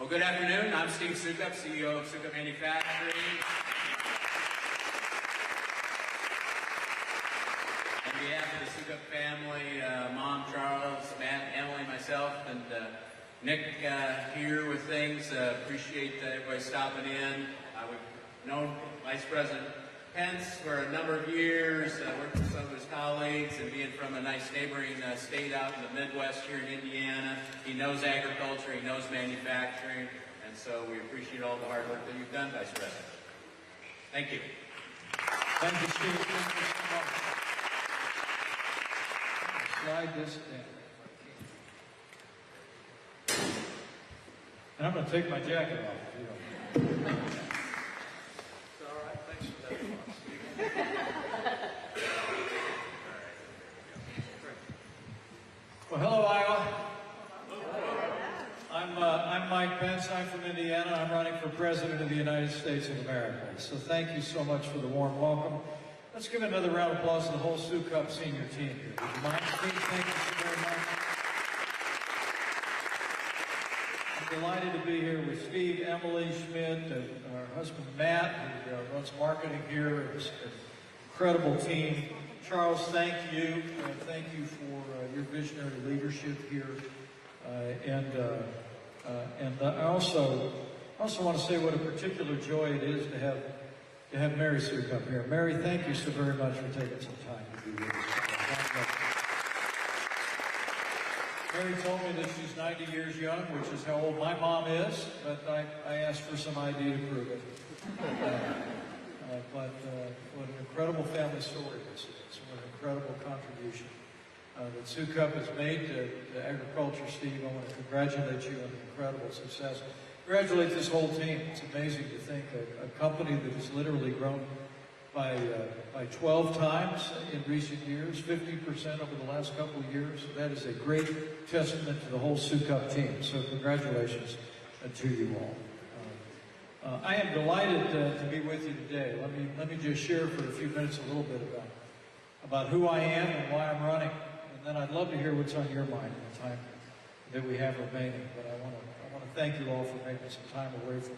Well, good afternoon. I'm Steve Sukup, CEO of Sukup Manufacturing. On behalf of the Sukup family, Mom, Charles, Matt, Emily, myself, and Nick here with things. Appreciate everybody stopping in. We've known Vice President Pence for a number of years, worked with some of his colleagues, and being from a nice neighboring state out in the Midwest here in Indiana, he knows agriculture, he knows manufacturing, and so we appreciate all the hard work that you've done, Vice President. Thank you. Thank you, Steve. Thank you so much. Slide this down. And I'm going to take my jacket off, if you don't mind. It's all right. Thanks for that. Well, hello, Iowa. I'm Mike Pence. I'm from Indiana. I'm running for President of the United States of America. So thank you so much for the warm welcome. Let's give another round of applause to the whole Sukup senior team here. Would you mind, Steve? Thank you so very much. I'm delighted to be here with Steve, Emily, Schmidt, and our husband Matt, who runs marketing here. It's an incredible team. Charles, thank you. Thank you for your visionary leadership here. And I also want to say what a particular joy it is to have Mary Sukup here. Mary, thank you so very much for taking some time to be with us. Mary told me that she's 90 years young, which is how old my mom is, but I asked for some ID to prove it. But what an incredible family story this is. What an incredible contribution that Sukup has made to agriculture, Steve. I want to congratulate you on the incredible success. Congratulate this whole team. It's amazing to think a company that has literally grown by 12 times in recent years, 50% over the last couple of years. That is a great testament to the whole Sukup team. So congratulations to you all. I am delighted to be with you today. Let me just share for a few minutes a little bit about who I am and why I'm running. And then I'd love to hear what's on your mind in the time that we have remaining. But I want to thank you all for making some time away from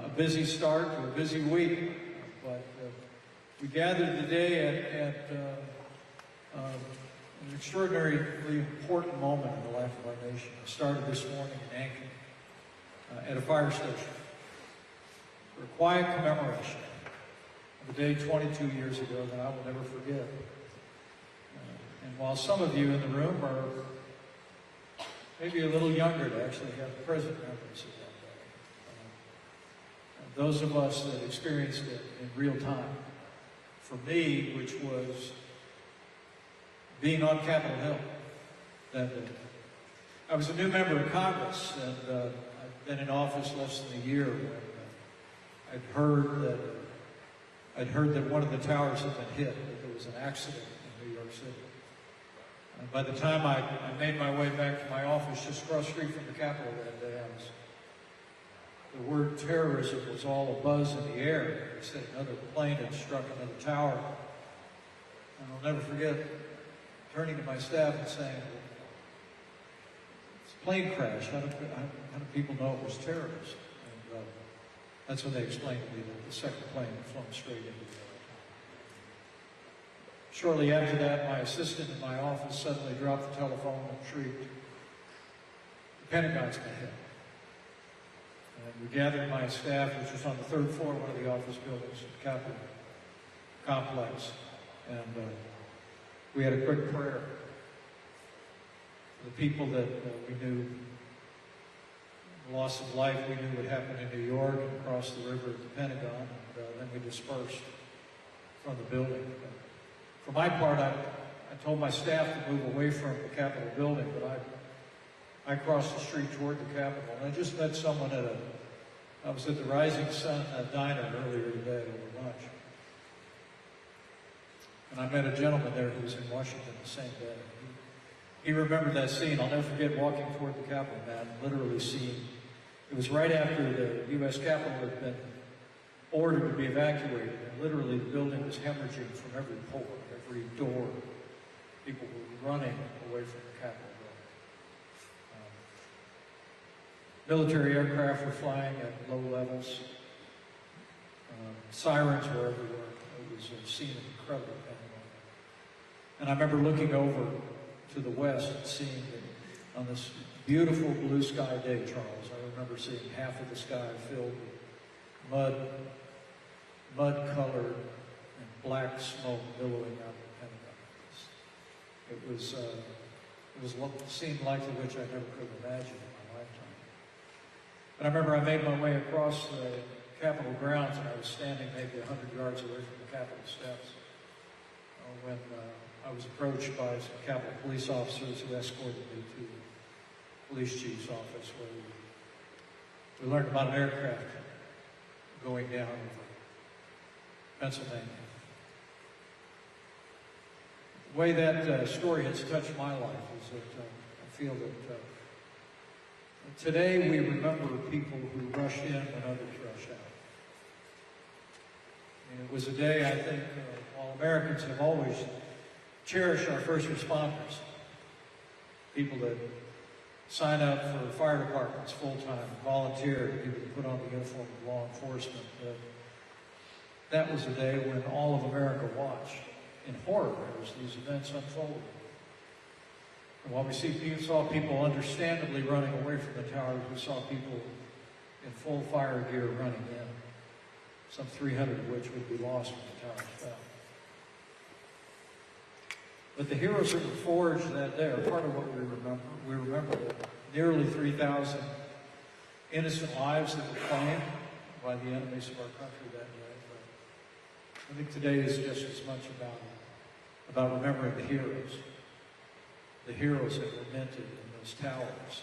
a busy start to a busy week. But we gathered today at an extraordinarily important moment in the life of our nation. It started this morning in Ankeny at a fire station for a quiet commemoration of a day 22 years ago that I will never forget. And while some of you in the room are maybe a little younger to actually have present memories of that day, those of us that experienced it in real time, for me, which was being on Capitol Hill that day. I was a new member of Congress, and I'd been in office less than a year when I'd heard that one of the towers had been hit, that there was an accident in New York City. And by the time I made my way back to my office just across the street from the Capitol that day, the word terrorism was all abuzz in the air. They said another plane had struck another tower. And I'll never forget turning to my staff and saying, it's a plane crash. How do people know it was terrorists? And that's when they explained to me that the second plane had flown straight into the other. Shortly after that, my assistant in my office suddenly dropped the telephone and shrieked, "The Pentagon's been hit." And we gathered my staff, which was on the third floor of one of the office buildings at the Capitol complex, and we had a quick prayer for the people that we knew, the loss of life we knew would happen in New York and across the river at the Pentagon, and then we dispersed from the building. For my part, I told my staff to move away from the Capitol building, but I crossed the street toward the Capitol, and I just met someone I was at the Rising Sun diner earlier today over lunch. And I met a gentleman there who was in Washington the same day. He remembered that scene. I'll never forget walking toward the Capitol, man, literally seeing. It was right after the U.S. Capitol had been ordered to be evacuated, and literally the building was hemorrhaging from every pore, every door. People were running away from the Capitol building. Military aircraft were flying at low levels. Sirens were everywhere. It was a scene of incredible pain. And I remember looking over to the west and seeing that on this beautiful blue sky day, Charles, I remember seeing half of the sky filled with mud-colored and black smoke billowing out of the Pentagon. It was what seemed like to which I never could have imagined in my lifetime. But I remember I made my way across the Capitol grounds, and I was standing maybe 100 yards away from the Capitol steps when I was approached by some Capitol police officers who escorted me to the police chief's office, where we learned about an aircraft going down over Pennsylvania. The way that story has touched my life is that I feel that today we remember people who rushed in when others rushed out. And it was a day, I think, while Americans have always cherished our first responders, people that sign up for fire departments full-time, volunteer, people that put on the uniform of law enforcement. That was a day when all of America watched in horror as these events unfolded. And while we saw people understandably running away from the towers, we saw people in full fire gear running in, some 300 of which would be lost when the towers fell. But the heroes that were forged that day are part of what we remember. We remember that nearly 3,000 innocent lives that were claimed by the enemies of our country that day. But I think today is just as much about remembering the heroes that were minted in those towers,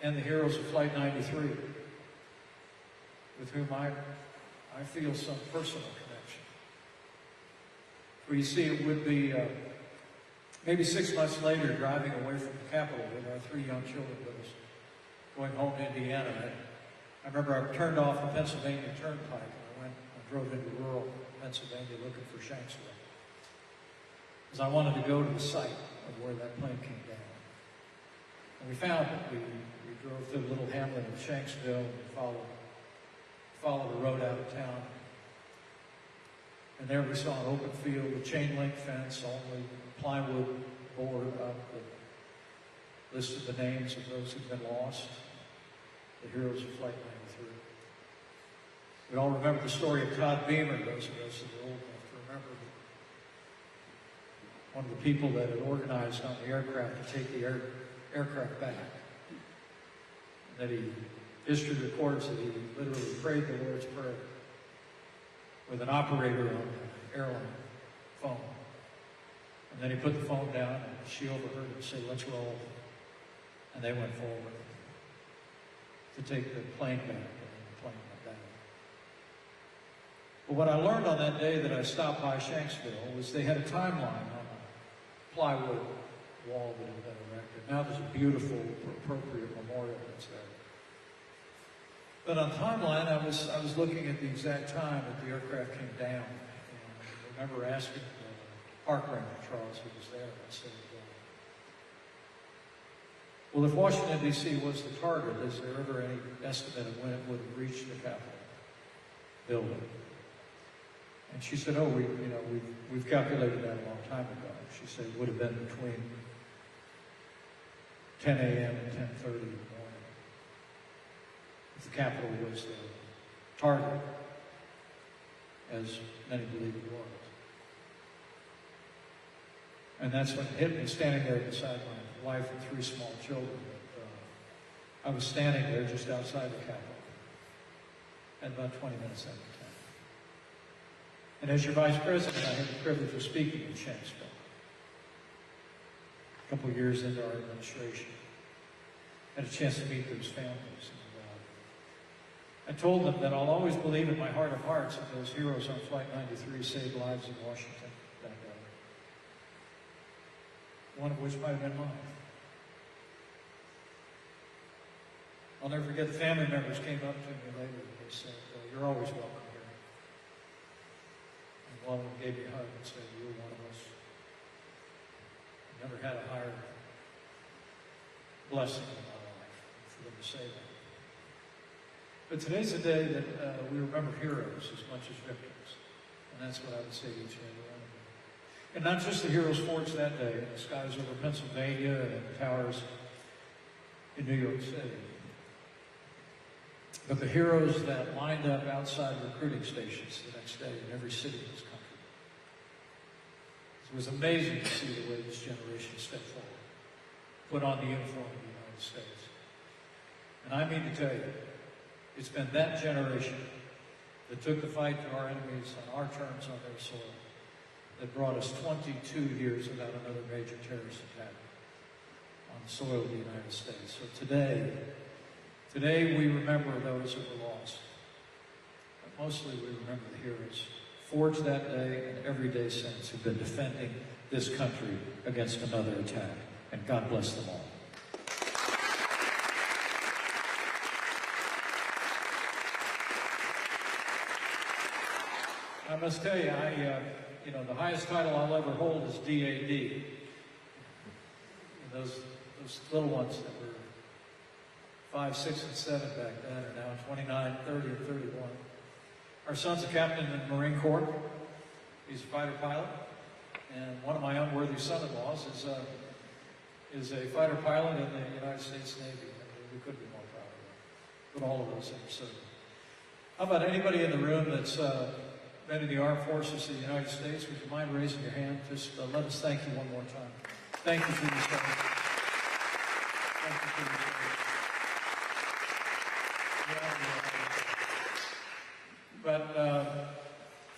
and the heroes of Flight 93, with whom I feel some personal connection. For you see, it would be maybe 6 months later, driving away from the Capitol with our 3 young children with us, going home to Indiana. I remember I turned off the Pennsylvania Turnpike and I drove into rural Pennsylvania looking for Shanksville, because I wanted to go to the site of where that plane came down. And we found it. We drove through the little hamlet of Shanksville and followed the road out of town. And there we saw an open field with chain link fence, only plywood board up that listed the names of those who'd been lost, the heroes of Flight 93. We all remember the story of Todd Beamer, those of us that are old enough to remember one of the people that had organized on the aircraft to take the aircraft back. And that history records that he literally prayed the Lord's Prayer with an operator on the airline phone. And then he put the phone down, and she overheard him say, "Let's roll." And they went forward to take the plane back, and the plane went down. But what I learned on that day that I stopped by Shanksville was they had a timeline on a plywood wall that had been erected. Now there's a beautiful, appropriate memorial that's there. But on the timeline, I was looking at the exact time that the aircraft came down. And I remember asking the park ranger, Charles, who was there, I said, well, if Washington, D.C. was the target, is there ever any estimate of when it would have reached the Capitol building? And she said, oh, we've calculated that a long time ago. She said it would have been between 10 a.m. and 10:30 in the morning. If the Capitol was the target, as many believe it was. And that's when it hit me, standing there beside my wife and 3 small children. I was standing there just outside the Capitol at about 20 minutes after 10. And as your vice president, I had the privilege of speaking in Shanksville a couple of years into our administration. I had a chance to meet those families. And I told them that I'll always believe in my heart of hearts that those heroes on Flight 93 saved lives in Washington that day. One of which might have been mine. I'll never forget the family members came up to me later and they said, you're always welcome here. And one of them gave me a hug and said, you're one of us. I never had a higher blessing in my life. For the to say that. But today's a day that we remember heroes as much as victims. And that's what I would say to each and every one of you. And not just the heroes forged that day in the skies over Pennsylvania and in the towers in New York City, but the heroes that lined up outside recruiting stations the next day in every city in this country. It was amazing to see the way this generation stepped forward, put on the uniform of the United States. And I mean to tell you, it's been that generation that took the fight to our enemies on our terms on their soil that brought us 22 years without another major terrorist attack on the soil of the United States. So today we remember those who were lost. But mostly we remember the heroes forged that day and every day since who've been defending this country against another attack. And God bless them all. I must tell you, the highest title I'll ever hold is DAD. Those little ones that were 5, 6, and 7 back then are now 29, 30, and 31. Our son's a captain in the Marine Corps. He's a fighter pilot. And one of my unworthy son-in-laws is a fighter pilot in the United States Navy. And we couldn't be more proud of him. But all of those things. So, how about anybody in the room that's been in the armed forces of the United States? Would you mind raising your hand? Just let us thank you one more time. Thank you for your service. Thank you for your service. But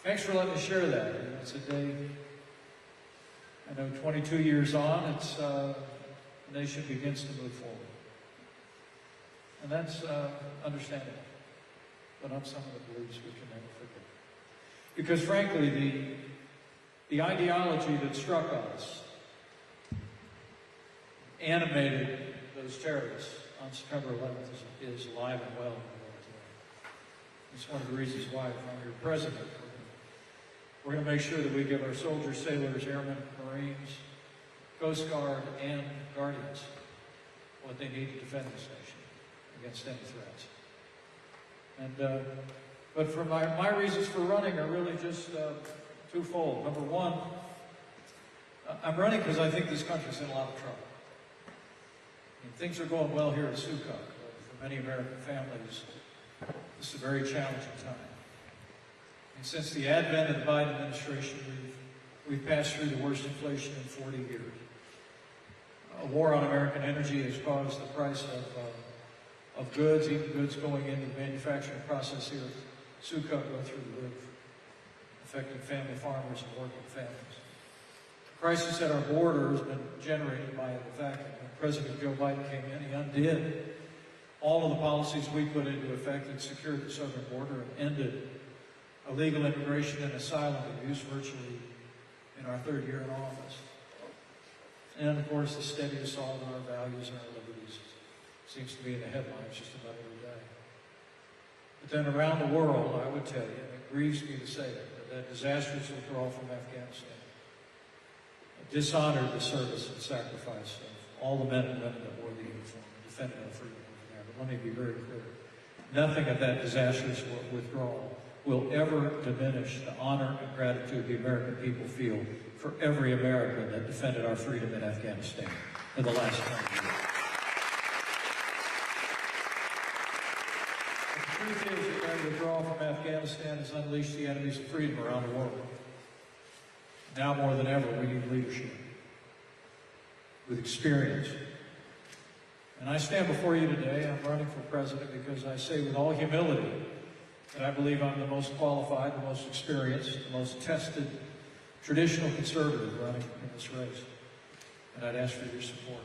thanks for letting me share that. It's a day, I know 22 years on, the nation begins to move forward. And that's understandable. But on some of the beliefs we can never forget. Because frankly, the ideology that struck us animated those terrorists on September 11th is alive and well in the world today. It's one of the reasons why, if I'm your president, we're going to make sure that we give our soldiers, sailors, airmen, Marines, Coast Guard, and Guardians what they need to defend this nation against any threats. And but for my reasons for running are really just twofold. Number one, I'm running because I think this country's in a lot of trouble. I mean, things are going well here at Sukkot. For many American families, this is a very challenging time. And since the advent of the Biden administration, we've passed through the worst inflation in 40 years. A war on American energy has caused the price of goods, even goods going into the manufacturing process here at Sukkot, go through the roof, affecting family farmers and working families. The crisis at our border has been generated by the fact that when President Joe Biden came in, he undid all of the policies we put into effect that secured the southern border and ended illegal immigration and asylum abuse virtually in our third year in office. And of course, the steady assault on our values and our liberties seems to be in the headlines just about every day. But then around the world, I would tell you, and it grieves me to say it, that disastrous withdrawal from Afghanistan dishonored the service and sacrifice of all the men and women that wore the uniform and defended our freedom over there. But let me be very clear. Nothing of that disastrous withdrawal will ever diminish the honor and gratitude the American people feel for every American that defended our freedom in Afghanistan in the last 20 years. The truth is that the withdrawal from Afghanistan has unleashed the enemies of freedom around the world. Now more than ever, we need leadership with experience. And I stand before you today, I'm running for president because I say with all humility that I believe I'm the most qualified, the most experienced, the most tested, traditional conservative running in this race. And I'd ask for your support.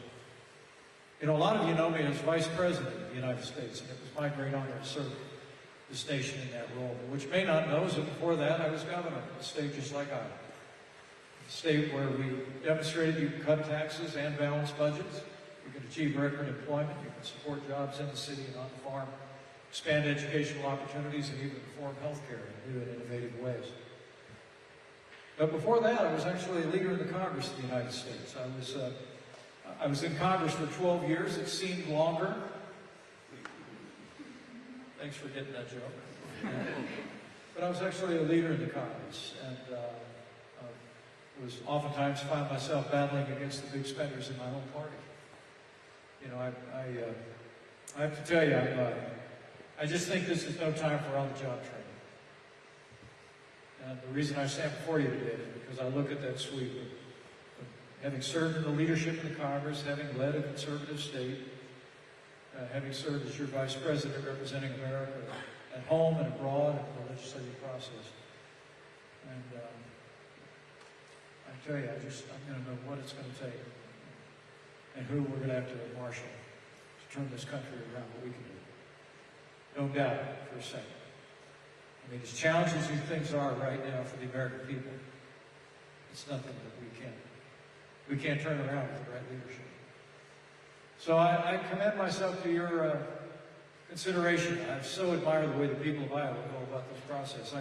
You know, a lot of you know me as Vice President of the United States, and it was my great honor to serve this nation in that role. But what you may not know is that before that, I was governor of a state just like Iowa. A state where we demonstrated you can cut taxes and balance budgets, you can achieve record employment, you can support jobs in the city and on the farm, expand educational opportunities, and even reform health care in new and innovative ways. But before that, I was actually a leader in the Congress of the United States. I was in Congress for 12 years. It seemed longer Thanks for getting that joke. But I was actually a leader in the Congress, and was oftentimes find myself battling against the big spenders in my own party. You know, I have to tell you, I just think this is no time for on-the-job training. And the reason I stand before you today is because I look at that sweep of having served in the leadership in the Congress, having led a conservative state, having served as your vice president representing America at home and abroad in the legislative process. And I tell you, I'm going to know what it's going to take and who we're going to have to marshal to turn this country around, what we can do. No doubt for a second. I mean, as challenging as things are right now for the American people, it's nothing that we can't turn around with the right leadership. So I commend myself to your consideration. I so admire the way the people of Iowa go about this process.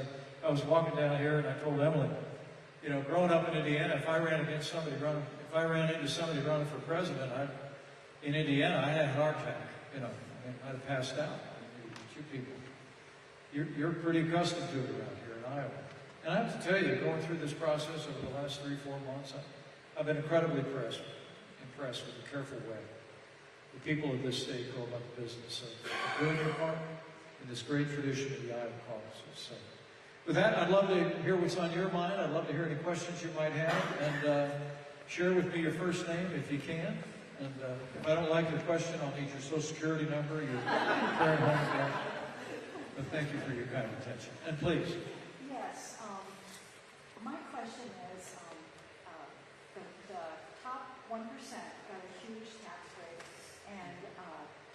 I was walking down here and I told Emily, you know, growing up in Indiana, if I ran into somebody running for president, in Indiana, I had a heart attack. You know, I mean, I'd have passed out. You people, you're pretty accustomed to it around here in Iowa. And I have to tell you, going through this process over the last 3-4 months, I've been incredibly impressed with the careful way the people of this state go about the business of doing their part in this great tradition of the Iowa caucuses. So, with that, I'd love to hear what's on your mind. I'd love to hear any questions you might have, and share with me your first name if you can. And if I don't like your question, I'll need your Social Security number, your current home address. But thank you for your kind attention. And please. Yes. My question is, the top 1% got a huge tax rate, and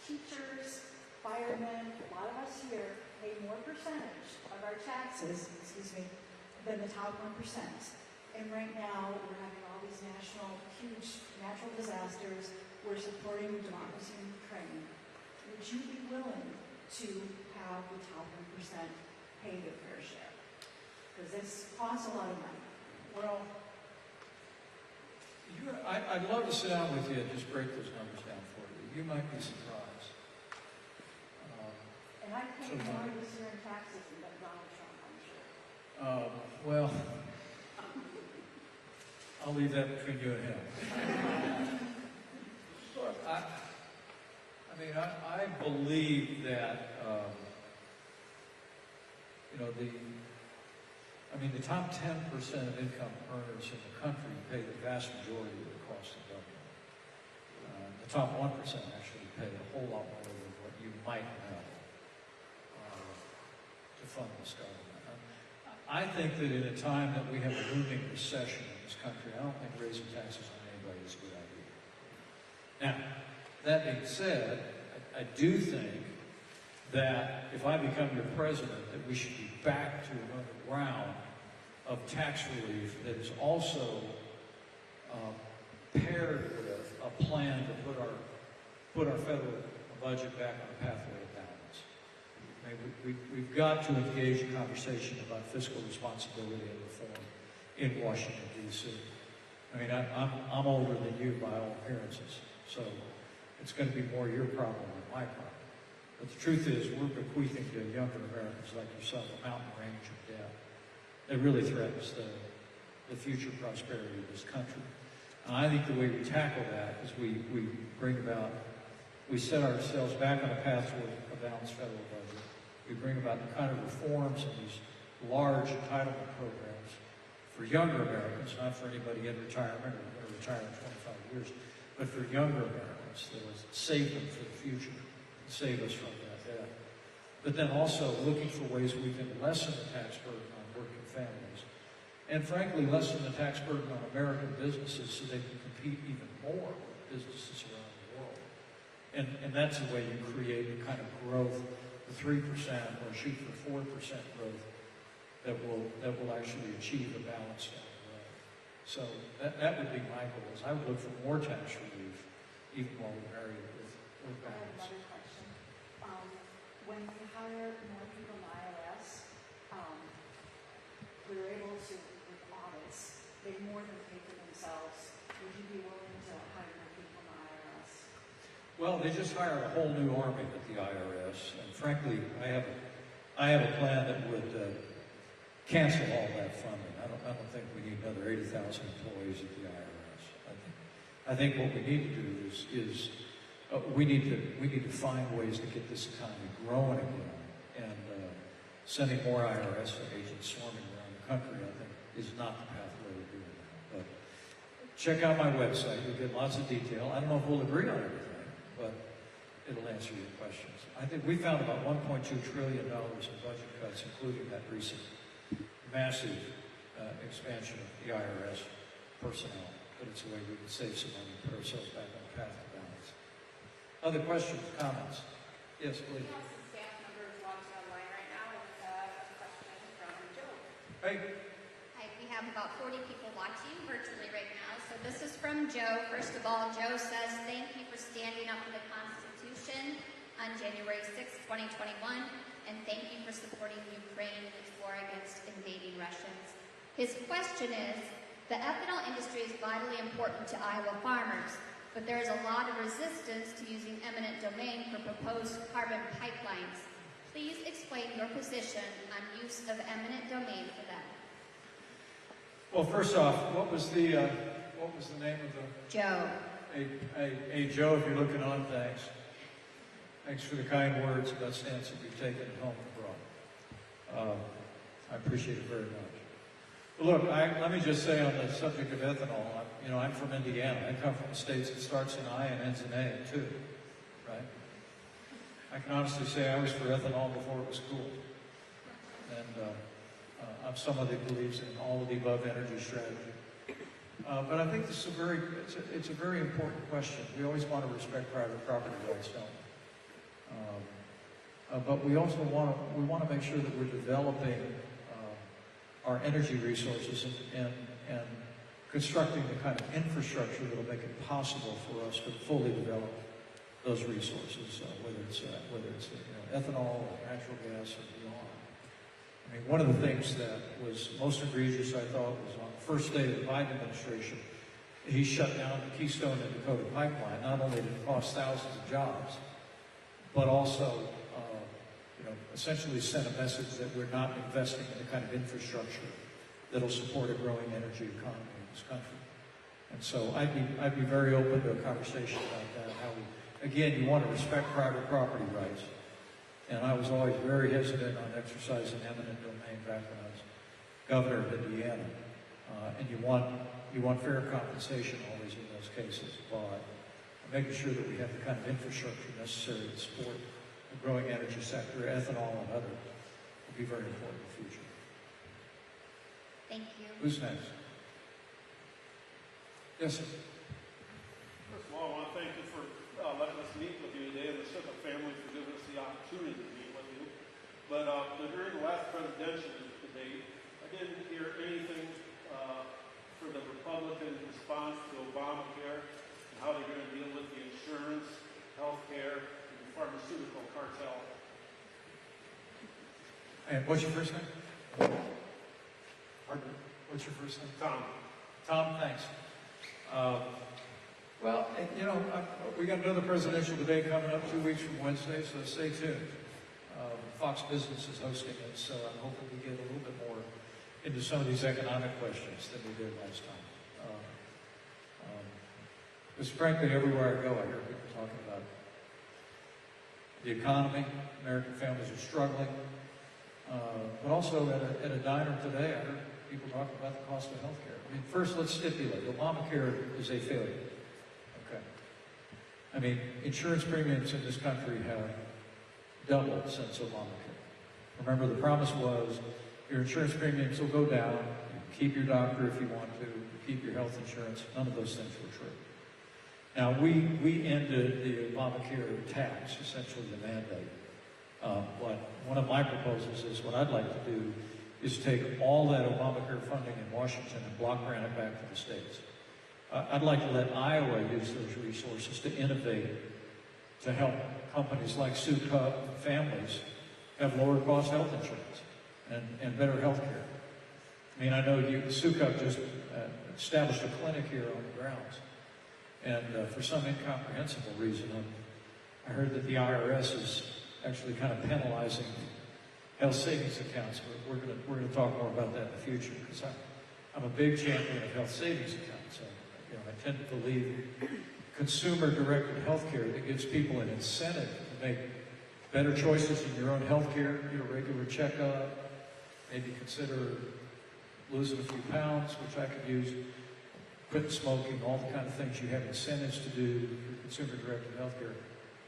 teachers, firemen, a lot of us here pay more percentage of our taxes, than the top 1%. And right now, we're having all these huge natural disasters. We're supporting democracy in Ukraine. Would you be willing to have the top 1% pay their fair share? Because this costs a lot of money. Well, I'd love to sit down with you and just break those numbers down for you. You might be surprised. And I pay more this year in taxes than Donald Trump, I'm sure. Well, I'll leave that between you and him. Look, I believe that, the top 10% of income earners in the country pay the vast majority of the cost of government. The top 1% actually pay a whole lot more than what you might know to fund this government. I think that in a time that we have a looming recession in this country, I don't think raising taxes on anybody is a good idea. Now, that being said, I do think that if I become your president, that we should be back to another round of tax relief that is also paired with a plan to put our federal budget back on a pathway of balance. I mean, we've got to engage in conversation about fiscal responsibility and reform in Washington, D.C. I mean, I'm older than you by all appearances, so it's going to be more your problem than my problem. But the truth is, we're bequeathing to younger Americans like yourself a mountain range of debt that really threatens the future prosperity of this country. And I think the way we tackle that is we set ourselves back on a path toward a balanced federal budget. We bring about the kind of reforms and these large entitlement programs for younger Americans, not for anybody in retirement or going to retire in 25 years, but for younger Americans that will save them for the future, and save us from that debt. But then also looking for ways we can lessen the tax burden on working families, and frankly, lessen the tax burden on American businesses so they can compete even more with businesses around the world. And that's the way you create the kind of growth, the 3% or shoot for 4% growth that will actually achieve a balance down the road. So that would be my goals. I would look for more tax relief, even while we marry it with balance. I have another question. When you hire more people in the IRS, we're able to, with audits, they more than pay for themselves. Would you be willing to hire more people in the IRS? Well, they just hired a whole new army at the IRS, and frankly, I have a plan that would cancel all that funding. I don't think we need another 80,000 employees at the IRS. I think what we need to do is we need to find ways to get this economy growing again, and sending more IRS agents swarming around the country, I think, is not the pathway to doing that. But check out my website; you'll get lots of detail. I don't know if we'll agree on everything, but it'll answer your questions. I think we found about $1.2 trillion in budget cuts, including that recent massive expansion of the IRS personnel. But it's a way we can save some money and put ourselves back on the path of balance. Other questions, comments? Yes, please. We have some staff members watching online right now with a question from Joe. Hey. Hi, we have about 40 people watching virtually right now. So this is from Joe. First of all, Joe says, thank you for standing up for the Constitution on January 6, 2021, and thank you for supporting Ukraine in its war against invading Russians. His question is, the ethanol industry is vitally important to Iowa farmers, but there is a lot of resistance to using eminent domain for proposed carbon pipelines. Please explain your position on use of eminent domain for them. Well, first off, what was the name of the... Joe. Hey, Joe, if you're looking on, thanks. Thanks for the kind words about stance that you've taken at home and abroad. I appreciate it very much. Look, let me just say on the subject of ethanol, I'm from Indiana. I come from a state that starts in I and ends in A too, right? I can honestly say I was for ethanol before it was cool. And I'm someone that believes in all of the above energy strategy. But I think this is it's a very important question. We always want to respect private property rights, don't we? But we also want to make sure that we're developing our energy resources and constructing the kind of infrastructure that will make it possible for us to fully develop those resources, whether it's ethanol or natural gas or beyond. I mean, one of the things that was most egregious, I thought, was on the first day of the Biden administration, he shut down the Keystone and Dakota pipeline. Not only did it cost thousands of jobs, but also essentially sent a message that we're not investing in the kind of infrastructure that'll support a growing energy economy in this country. And so I'd be very open to a conversation about that. How again, you want to respect private property rights. And I was always very hesitant on exercising eminent domain back when I was governor of Indiana. And you want fair compensation always in those cases, but making sure that we have the kind of infrastructure necessary to support the growing energy sector, ethanol and others, will be very important in the future. Thank you. Who's next? Yes, sir. First of all, I want to thank you for letting us meet with you today and the Suka family for giving us the opportunity to meet with you. But during the last presidential debate, I didn't hear anything for the Republican response to Obamacare and how they're going to deal with the insurance, health care, and the pharmaceutical cartel. And what's your first name? Pardon? What's your first name? Tom. Tom, thanks. Well, we got another presidential debate coming up 2 weeks from Wednesday, so stay tuned. Fox Business is hosting it, so I'm hoping we get a little bit more into some of these economic questions than we did last time. Because frankly, everywhere I go, I hear people talking about the economy. American families are struggling. But also at a diner today, I heard people talking about the cost of health care. I mean, first, let's stipulate, Obamacare is a failure. Okay. I mean, insurance premiums in this country have doubled since Obamacare. Remember, the promise was your insurance premiums will go down, you can keep your doctor if you want to, you keep your health insurance. None of those things were true. Now, we ended the Obamacare tax, essentially the mandate. But one of my proposals is what I'd like to do is take all that Obamacare funding in Washington and block grant it back to the states. I'd like to let Iowa use those resources to innovate, to help companies like Suka families have lower cost health insurance and better health care. I mean, I know Suka just established a clinic here on the grounds. And for some incomprehensible reason, I heard that the IRS is actually kind of penalizing health savings accounts. We're going to talk more about that in the future, because I'm a big champion of health savings accounts. I tend to believe consumer-directed healthcare that gives people an incentive to make better choices in your own healthcare, your regular checkup, maybe consider losing a few pounds, which I could use, quit smoking, all the kind of things you have incentives to do through consumer-directed healthcare.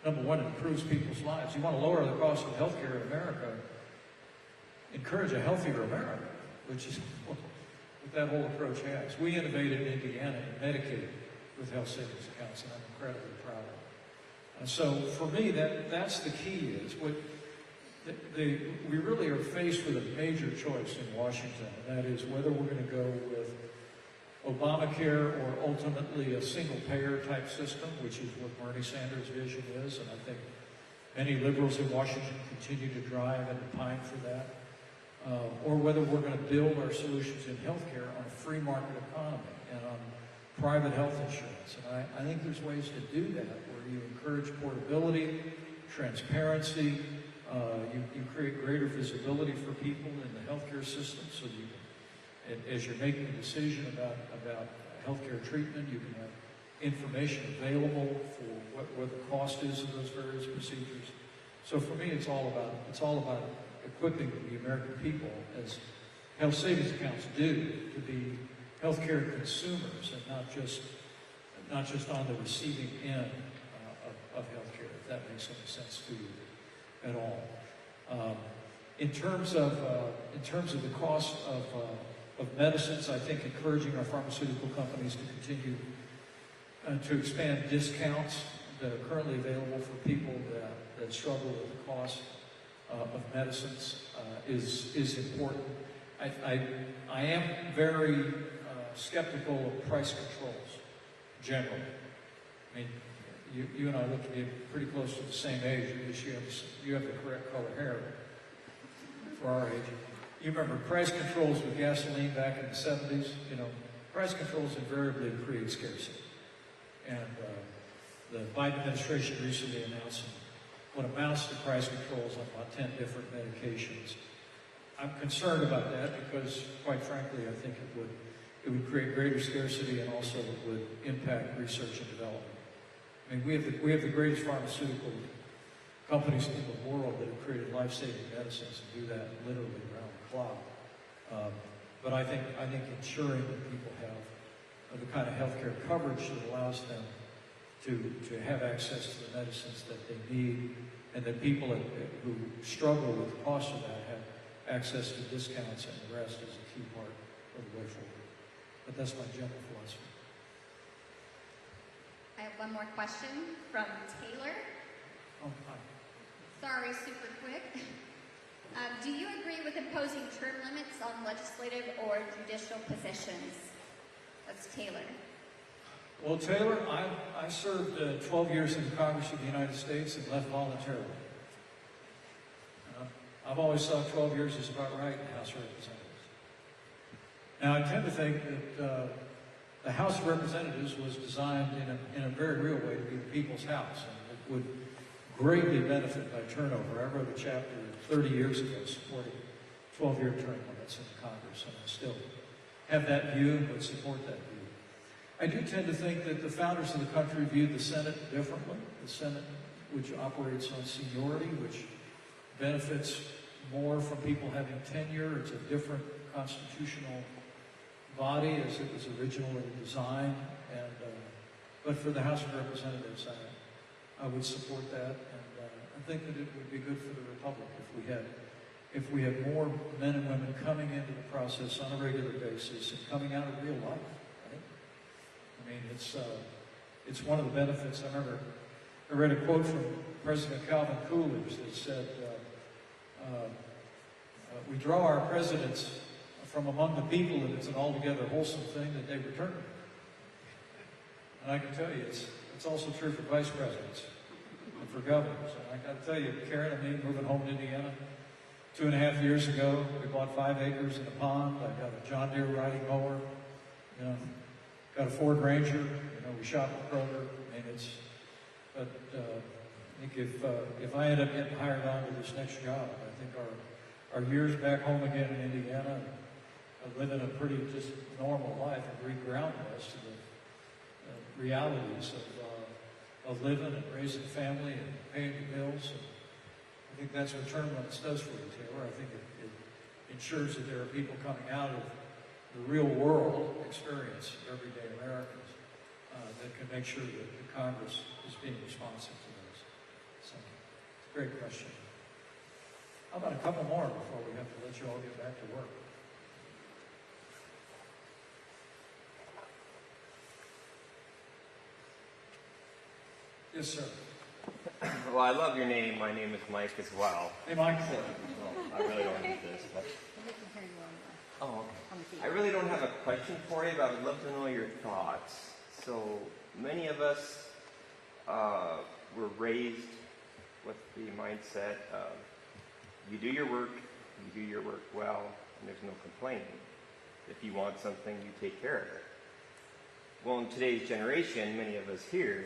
Number one, it improves people's lives. You want to lower the cost of healthcare in America, encourage a healthier America, which is what that whole approach has. We innovated in Indiana in Medicaid with health savings accounts, and I'm incredibly proud of it. And so for me, that's the key is we really are faced with a major choice in Washington, and that is whether we're going to go with Obamacare or ultimately a single-payer type system, which is what Bernie Sanders' vision is, and I think many liberals in Washington continue to drive and pine for that, or whether we're going to build our solutions in healthcare on a free market economy and on private health insurance. And I think there's ways to do that, where you encourage portability, transparency, you create greater visibility for people in the healthcare system, so you can, as you're making a decision about healthcare treatment, you can have information available for what the cost is of those various procedures. So for me, it's all about equipping the American people, as health savings accounts do, to be healthcare consumers and not just on the receiving end of healthcare, if that makes any sense to you at all. In terms of the cost of medicines, I think encouraging our pharmaceutical companies to continue to expand discounts that are currently available for people that struggle with the cost of medicines is important. I am very skeptical of price controls generally. I mean, you and I look to be pretty close to the same age. You have the correct color hair for our age. You remember price controls with gasoline back in the 70s? Price controls invariably create scarcity. And the Biden administration recently announced what amounts to price controls on about 10 different medications. I'm concerned about that because, quite frankly, I think it would create greater scarcity, and also it would impact research and development. I mean, we have the greatest pharmaceutical companies in the world that have created life-saving medicines and do that literally around the clock. But I think ensuring that people have the kind of healthcare coverage that allows them to have access to the medicines that they need, and that people who struggle with the cost of that have access to discounts and the rest is a key part of the way forward. But that's my general philosophy. I have one more question from Taylor. Oh, hi. Sorry, super quick. Do you agree with imposing term limits on legislative or judicial positions? That's Taylor. Well, Taylor, I served 12 years in the Congress of the United States and left voluntarily. I've always thought 12 years is about right in the House of Representatives. Now, I tend to think that the House of Representatives was designed in a very real way to be the people's house, and it would greatly benefit by turnover. I wrote a chapter 30 years ago supporting 12-year term limits in the Congress, and I still have that view and would support that view. I do tend to think that the founders of the country viewed the Senate differently. The Senate, which operates on seniority, which benefits more from people having tenure. It's a different constitutional body as it was originally designed. But for the House of Representatives, I would support that, and I think that it would be good for the Republic if we had more men and women coming into the process on a regular basis and coming out of real life. Right? I mean, it's one of the benefits. I remember I read a quote from President Calvin Coolidge that said, "We draw our presidents from among the people, and it's an altogether wholesome thing that they return." And I can tell you, it's also true for vice presidents and for governors. And I got to tell you, Karen and me moving home to Indiana 2.5 years ago, we bought 5 acres in a pond. I got a John Deere riding mower, got a Ford Ranger. We shop at Kroger. I mean, I think if I end up getting hired on to this next job, I think our years back home again in Indiana, living a pretty just normal life and regrounding us to the realities of living and raising family and paying the bills. And I think that's what term limits does for you, Taylor. I think it ensures that there are people coming out of the real world experience of everyday Americans that can make sure that the Congress is being responsive to those. So, it's a great question. How about a couple more before we have to let you all get back to work? Yes, sir. Well, I love your name. My name is Mike as well. Hey, Mike. Well, I really don't need this, but oh, okay. I really don't have a question for you, but I would love to know your thoughts. So many of us were raised with the mindset of you do your work well, and there's no complaining. If you want something, you take care of it. Well, in today's generation, many of us here,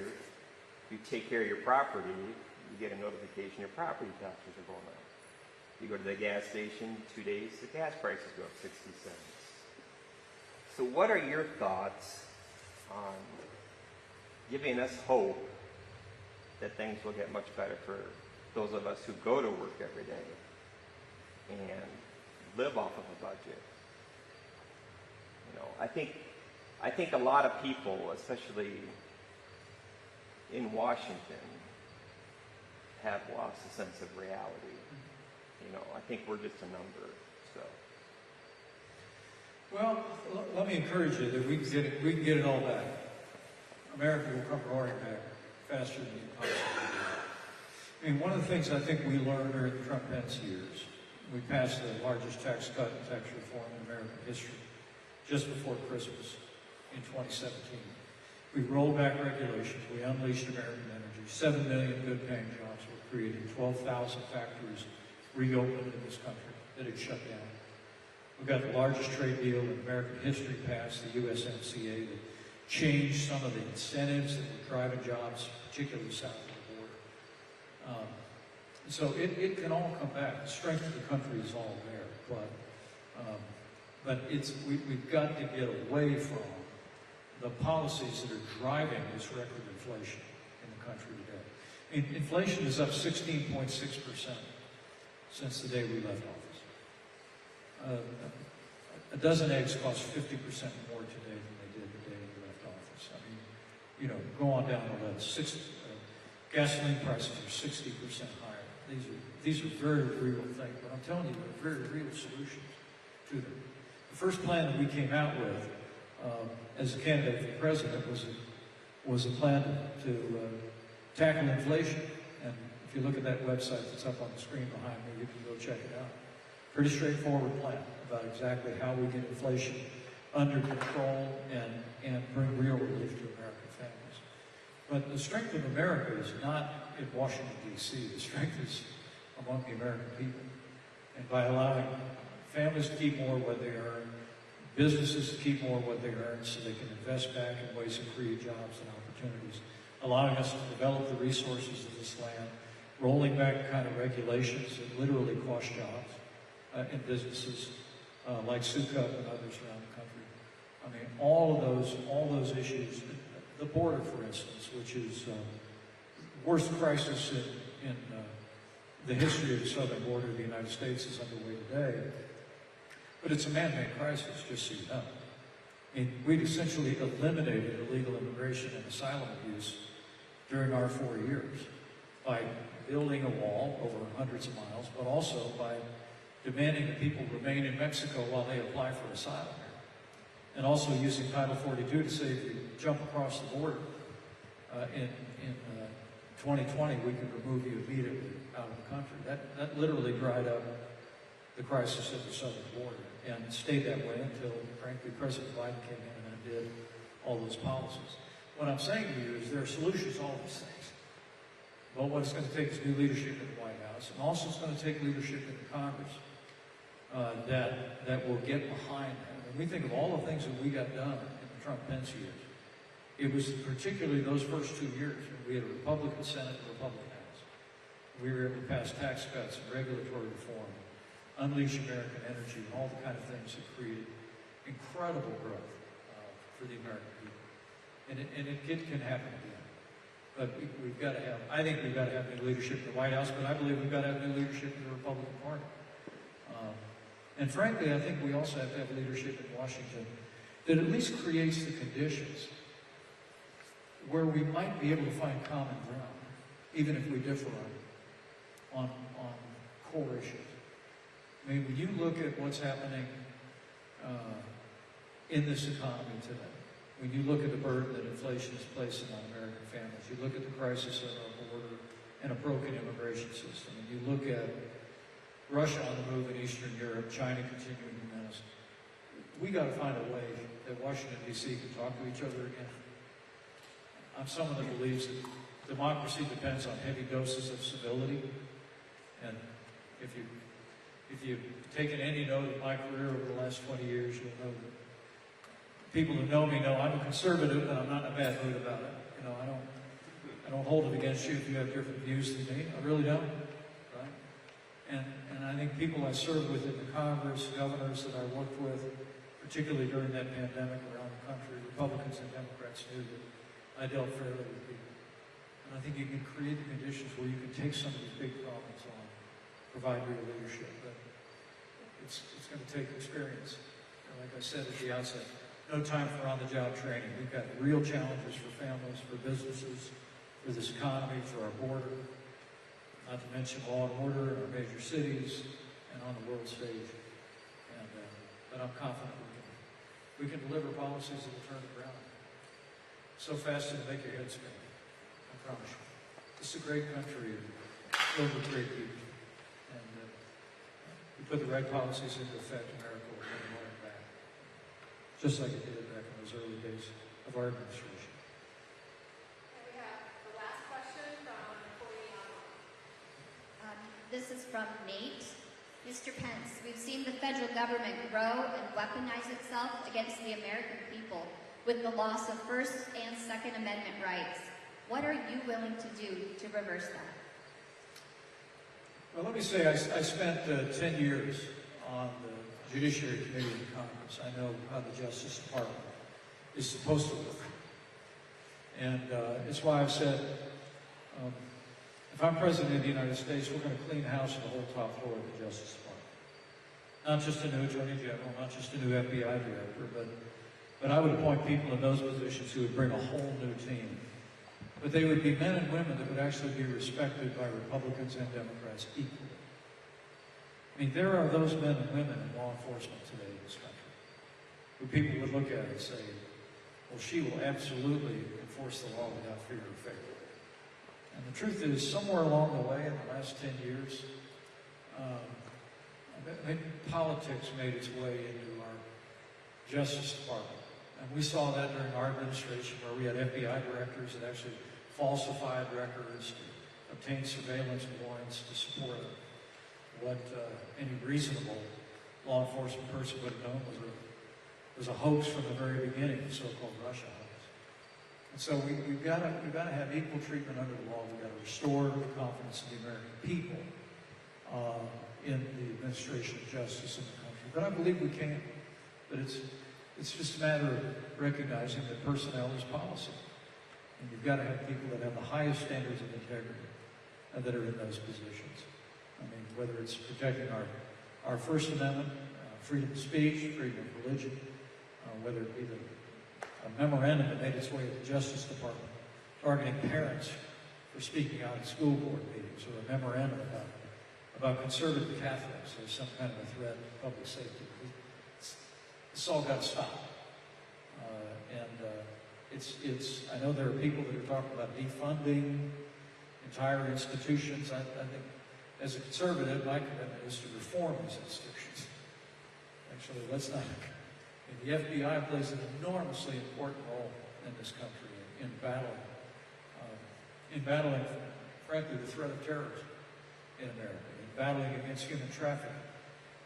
you take care of your property, you get a notification your property taxes are going up. You go to the gas station, 2 days, the gas prices go up 60 cents. So what are your thoughts on giving us hope that things will get much better for those of us who go to work every day and live off of a budget? You know, I think a lot of people, especially in Washington, have lost a sense of reality. You know, I think we're just a number. So, well, let me encourage you that we can get it all back. America will come roaring back faster than you possibly do. I mean, one of the things I think we learned during the Trump-Pence years, we passed the largest tax cut and tax reform in American history just before Christmas in 2017. We rolled back regulations. We unleashed American energy. 7 million good-paying jobs were created. 12,000 factories reopened in this country that had shut down. We got the largest trade deal in American history passed, the USMCA, that changed some of the incentives that were driving jobs, particularly south of the border. So it can all come back. The strength of the country is all there, but we've got to get away from the policies that are driving this record inflation in the country today. Inflation is up 16.6% since the day we left office. A dozen eggs cost 50% more today than they did the day we left office. I mean, you know, go on down the list. Gasoline prices are 60% higher. These are very real things, but I'm telling you, there are very real solutions to them. The first plan that we came out with as a candidate for president was a plan to tackle inflation. And if you look at that website that's up on the screen behind me, you can go check it out. Pretty straightforward plan about exactly how we get inflation under control and bring real relief to American families. But the strength of America is not in Washington, D.C. The strength is among the American people. And by allowing families to keep more of what they earn, businesses to keep more of what they earn so they can invest back in ways to create jobs and opportunities, allowing us to develop the resources of this land, rolling back the kind of regulations that literally cost jobs in businesses like Sukup and others around the country. I mean, all those issues, the border, for instance, which is the worst crisis in the history of the southern border of the United States is underway today. But it's a man-made crisis, just so you know. I mean, we'd essentially eliminated illegal immigration and asylum abuse during our 4 years by building a wall over hundreds of miles, but also by demanding that people remain in Mexico while they apply for asylum here. And also using Title 42 to say if you jump across the border in 2020, we could remove you immediately out of the country. That literally dried up the crisis at the southern border and stayed that way until, frankly, President Biden came in and undid all those policies. What I'm saying to you is there are solutions to all these things. But what it's going to take is new leadership in the White House, and also it's going to take leadership in the Congress that will get behind that. When we think of all the things that we got done in the Trump-Pence years, it was particularly those first 2 years when we had a Republican Senate and a Republican House. We were able to pass tax cuts and regulatory reform, unleash American energy, and all the kind of things that created incredible growth for the American people. And it can happen again. But we've got to have, I think we've got to have new leadership in the White House, but I believe we've got to have new leadership in the Republican Party. And frankly, I think we also have to have leadership in Washington that at least creates the conditions where we might be able to find common ground, even if we differ on core issues. I mean, when you look at what's happening in this economy today, when you look at the burden that inflation is placing on American families, you look at the crisis at our border and a broken immigration system, and you look at Russia on the move in Eastern Europe, China continuing to menace, we got to find a way that Washington, D.C. can talk to each other again. I'm someone that believes that democracy depends on heavy doses of civility, and if you've taken any note of my career over the last 20 years, you'll know that people who know me know I'm a conservative, and I'm not in a bad mood about it. You know, I don't hold it against you if you have different views than me. I really don't, right? And I think people I served with in the Congress, governors that I worked with, particularly during that pandemic around the country, Republicans and Democrats knew that I dealt fairly with people. And I think you can create the conditions where you can take some of these big problems on, provide real leadership. But it's going to take experience. And like I said at the outset, no time for on-the-job training. We've got real challenges for families, for businesses, for this economy, for our border, not to mention law and order in our major cities and on the world stage. And but I'm confident we can deliver policies that will turn it around. So fast it'll make your head spin. I promise you. This is a great country filled with great people. And we put the right policies into effect, America will bring more back. Just like it did back in those early days of our administration. And we have the last question from Corey. This is from Nate. Mr. Pence, we've seen the federal government grow and weaponize itself against the American people with the loss of First and Second Amendment rights. What are you willing to do to reverse that? Well, let me say I spent 10 years on the Judiciary Committee in Congress. I know how the Justice Department is supposed to work. And it's why I've said, if I'm President of the United States, we're going to clean house in the whole top floor of the Justice Department. Not just a new Attorney General, not just a new FBI Director, but I would appoint people in those positions who would bring a whole new team. But they would be men and women that would actually be respected by Republicans and Democrats equally. I mean, there are those men and women in law enforcement today in this country who people would look at and say, well, she will absolutely enforce the law without fear or favor. And the truth is, somewhere along the way in the last 10 years, politics made its way into our Justice Department. And we saw that during our administration, where we had FBI directors that actually falsified records to obtain surveillance warrants to support what any reasonable law enforcement person would have known was a hoax from the very beginning, the so-called Russia hoax. And so we've got to have equal treatment under the law. We've got to restore the confidence of the American people in the administration of justice in the country. But I believe we can. But it's just a matter of recognizing that personnel is policy. And you've got to have people that have the highest standards of integrity that are in those positions. I mean, whether it's protecting our First Amendment, freedom of speech, freedom of religion, whether it be a memorandum that made its way to the Justice Department targeting parents for speaking out at school board meetings, or a memorandum about conservative Catholics as some kind of a threat to public safety. This all got stopped. I know there are people that are talking about defunding entire institutions. I think, as a conservative, my commitment is to reform these institutions. Actually, let's not. The FBI plays an enormously important role in this country in battling, frankly, the threat of terrorism in America, in battling against human trafficking,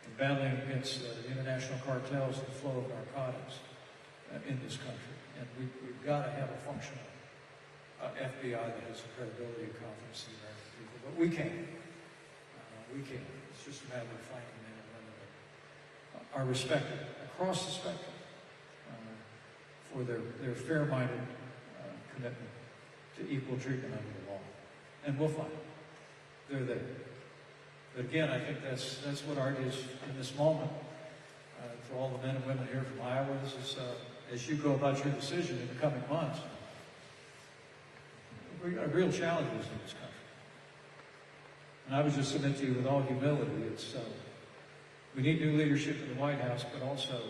in battling against the international cartels and the flow of narcotics in this country. And we've got to have a functional FBI that has the credibility and confidence in the American people. But we can. We can. It's just a matter of finding men and women that are respected across the spectrum for their fair-minded commitment to equal treatment under the law. And we'll find them. They're there. But again, I think that's what art is in this moment. To all the men and women here from Iowa, is as you go about your decision in the coming months, we've got real challenges in this country. And I would just submit to you with all humility, it's we need new leadership in the White House, but also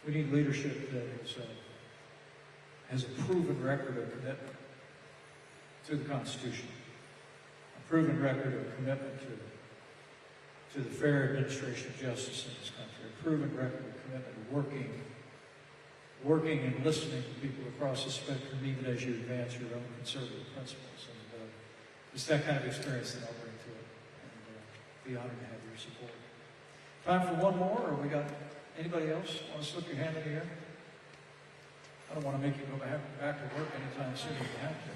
we need leadership that has a proven record of commitment to the Constitution, a proven record of commitment to the fair administration of justice in this country, a proven record of commitment to working and listening to people across the spectrum, even as you advance your own conservative principles. And it's that kind of experience that I'll bring to it, and be honored to have your support. Time for one more, or we got anybody else want to slip your hand in the air? I don't want to make you go back to work anytime soon if you have to.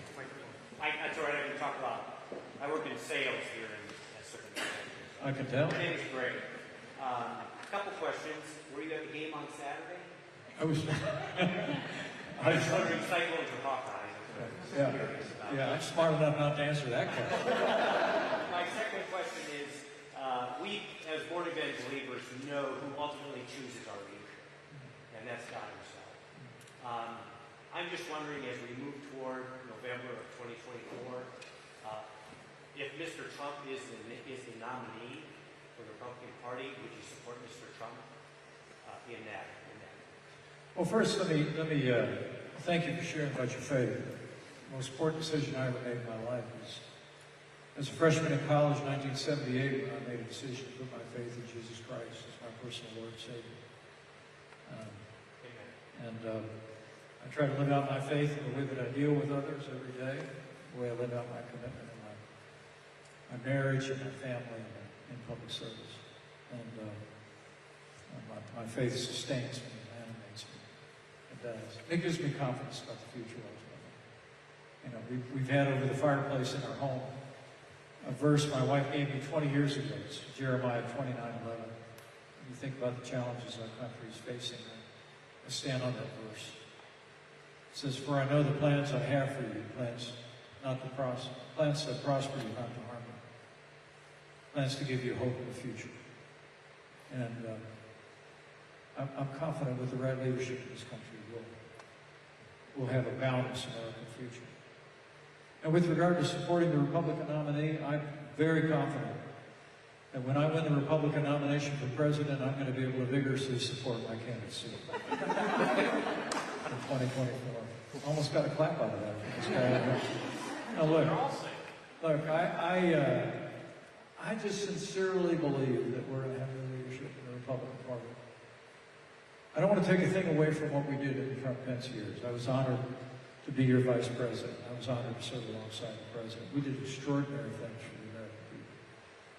That's all right, I can talk about, I work in sales here in Sheffield. I can tell. My name is Greg. A couple questions. Were you at the game on Saturday? I was just wondering, Cyclones or Hawkeyes? Yeah, I'm smart enough not to answer that question. My second question is, we as born-again believers know who ultimately chooses our leader, and that's God himself. I'm just wondering, as we move toward November of 2024, if Mr. Trump is the nominee for the Republican Party, would you support Mr. Trump in that? Well, first, let me thank you for sharing about your faith. The most important decision I ever made in my life was, as a freshman in college in 1978, when I made a decision to put my faith in Jesus Christ as my personal Lord and Savior. I try to live out my faith in the way that I deal with others every day, the way I live out my commitment in my marriage and my family and in public service. And my faith sustains me and animates me. It does. It gives me confidence about the future ultimately. You know, we've had over the fireplace in our home a verse my wife gave me 20 years ago. It's Jeremiah 29:11. When you think about the challenges our country is facing, I stand on that verse. It says, "For I know the plans I have for you, plans that prosper you, not to harm you. Plans to give you hope in the future." And I'm confident with the right leadership in this country, we'll have a balanced American future. And with regard to supporting the Republican nominee, I'm very confident that when I win the Republican nomination for president, I'm going to be able to vigorously support my candidacy in 2024. Almost got a clap out of that from this guy. Now look, I just sincerely believe that we're going to have new leadership in the Republican Party. I don't want to take a thing away from what we did in the Trump-Pence years. I was honored to be your vice president. I was honored to serve alongside the president. We did extraordinary things for the American people.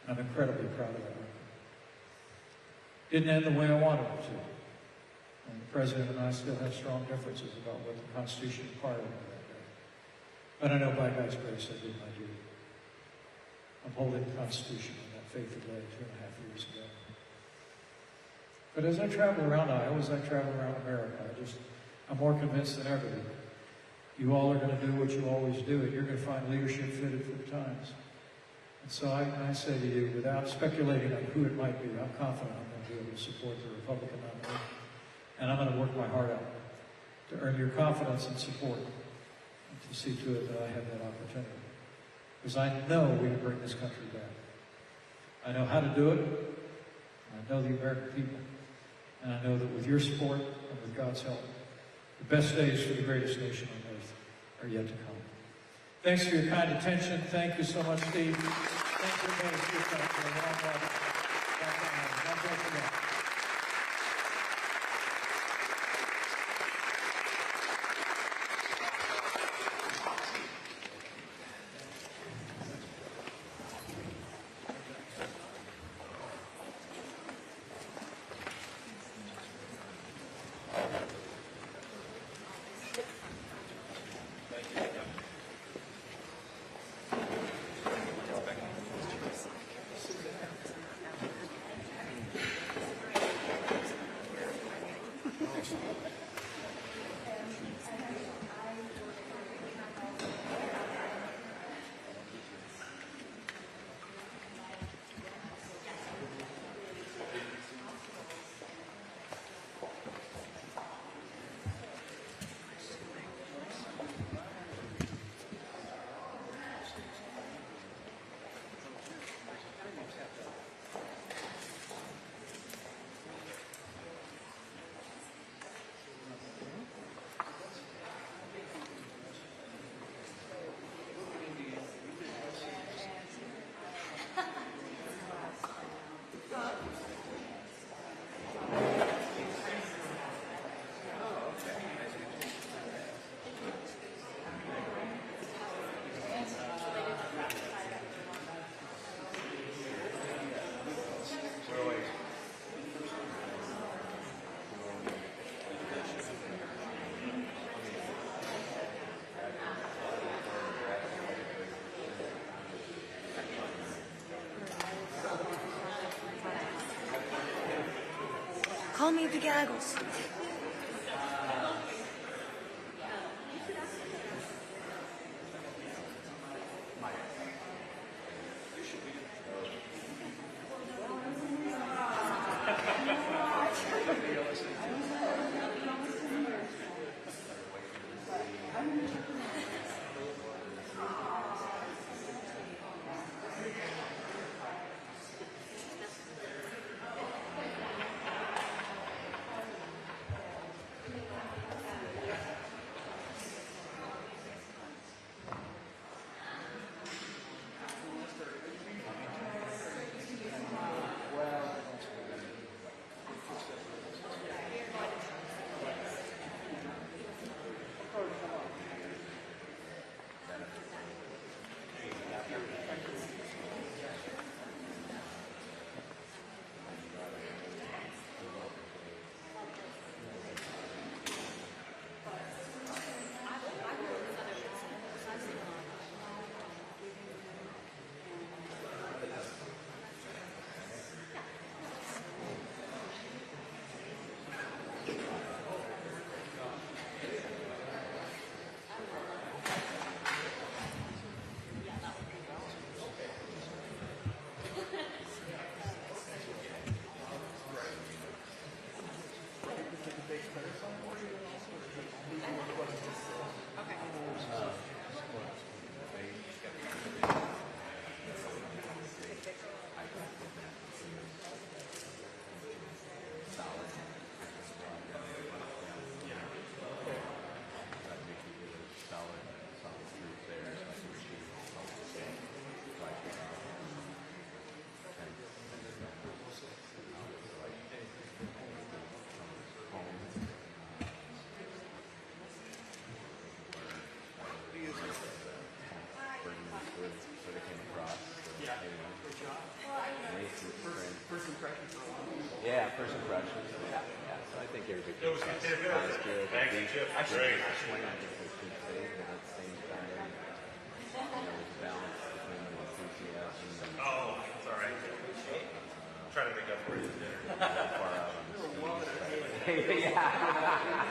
And I'm incredibly proud of that record. Didn't end the way I wanted it to. And the president and I still have strong differences about what the Constitution required of me that day. But I know by God's grace I did my duty. I'm holding the Constitution in that faithful day 2.5 years ago. But as I travel around Iowa, as I travel around America, I'm more convinced than ever that you all are going to do what you always do, and you're going to find leadership fitted for the times. And so I say to you, without speculating on who it might be, I'm confident I'm going to be able to support the Republican nominee. And I'm going to work my heart out to earn your confidence and support and to see to it that I have that opportunity. Because I know we can bring this country back. I know how to do it. I know the American people. And I know that with your support and with God's help, the best days for the greatest nation on earth are yet to come. Thanks for your kind attention. Thank you so much, Steve. Thank you again for your time. God bless you. all need the goggles. Yeah, first impressions. Yeah. So I think everybody It was good. Thank you, Chip. Great. Great. Swing, I think was good save, but at the same time, there's a balance between the enthusiasm and Oh, it's all right. I'm trying to make up for it. far out on the skis. Yeah.